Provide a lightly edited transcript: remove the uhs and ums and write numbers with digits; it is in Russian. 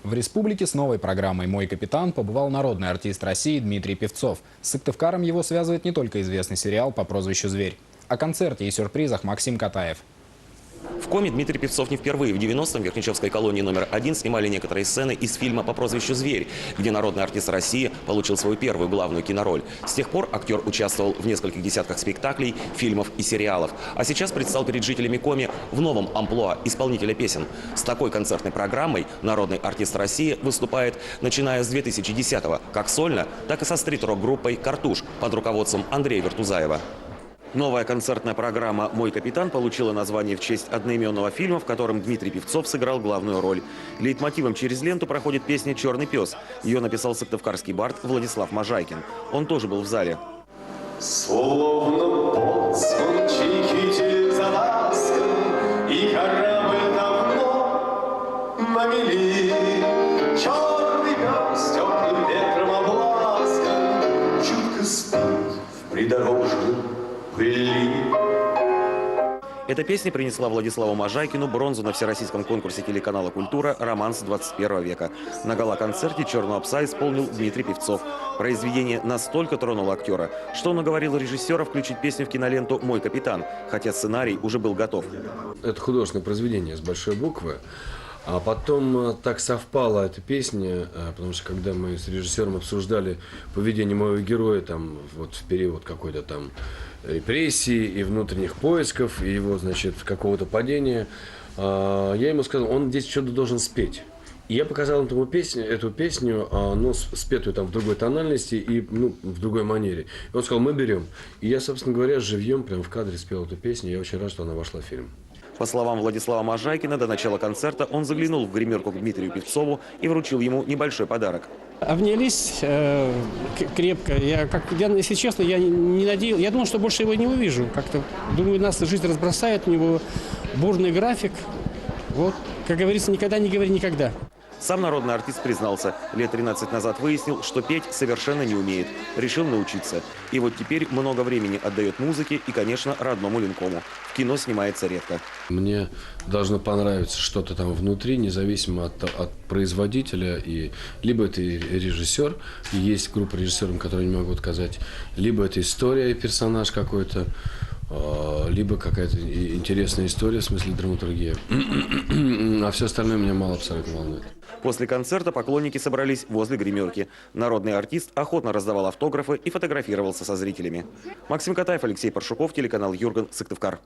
В республике с новой программой «Мой капитан» побывал народный артист России Дмитрий Певцов. С Сыктывкаром его связывает не только известный сериал по прозвищу «Зверь». О концерте и сюрпризах Максим Катаев. В Коме Дмитрий Певцов не впервые. В 90-м в Верхнечевской колонии номер 1 снимали некоторые сцены из фильма по прозвищу «Зверь», где народный артист России получил свою первую главную кинороль. С тех пор актер участвовал в нескольких десятках спектаклей, фильмов и сериалов. А сейчас предстал перед жителями Коми в новом амплуа исполнителя песен. С такой концертной программой народный артист России выступает, начиная с 2010-го, как сольно, так и со стрит-рок-группой «Картуш» под руководством Андрея Вертузаева. Новая концертная программа «Мой капитан» получила название в честь одноименного фильма, в котором Дмитрий Певцов сыграл главную роль. Лейтмотивом через ленту проходит песня «Черный пес». Ее написал сыктывкарский бард Владислав Можайкин. Он тоже был в зале. Словно боцман чайки за ласком, и корабль давно на мели. Черный пес теплым ветром обласкан, чутко спит в придорожном пыли. Эта песня принесла Владиславу Можайкину бронзу на всероссийском конкурсе телеканала «Культура. Романс 21 века». На гала-концерте «Черного пса» исполнил Дмитрий Певцов. Произведение настолько тронуло актера, что он уговорил режиссера включить песню в киноленту «Мой капитан», хотя сценарий уже был готов. Это художественное произведение с большой буквы. А потом так совпала эта песня, потому что когда мы с режиссером обсуждали поведение моего героя там, вот в период какой-то там репрессий и внутренних поисков, и его, значит, какого-то падения, я ему сказал, он здесь что-то должен спеть. И я показал ему эту песню, но спетую там в другой тональности и в другой манере. И он сказал, мы берем. И я, собственно говоря, живьем прямо в кадре спел эту песню. Я очень рад, что она вошла в фильм. По словам Владислава Можайкина, до начала концерта он заглянул в гримерку к Дмитрию Певцову и вручил ему небольшой подарок. Обнялись крепко. Если честно, я не надеялся. Я думал, что больше его не увижу. Как-то, думаю, нас жизнь разбросает, у него бурный график. Вот, как говорится, никогда не говори никогда. Сам народный артист признался, лет 13 назад выяснил, что петь совершенно не умеет. Решил научиться. И вот теперь много времени отдает музыке и, конечно, родному Ленкому. В кино снимается редко. Мне должно понравиться что-то там внутри, независимо от производителя. И либо это режиссер, и есть группа режиссеров, которые не могу отказать, либо это история и персонаж какой-то, либо какая-то интересная история, в смысле драматургия. А все остальное меня мало абсолютно волнует. После концерта поклонники собрались возле гримерки. Народный артист охотно раздавал автографы и фотографировался со зрителями. Максим Катаев, Алексей Паршуков, телеканал Юрган, Сыктывкар.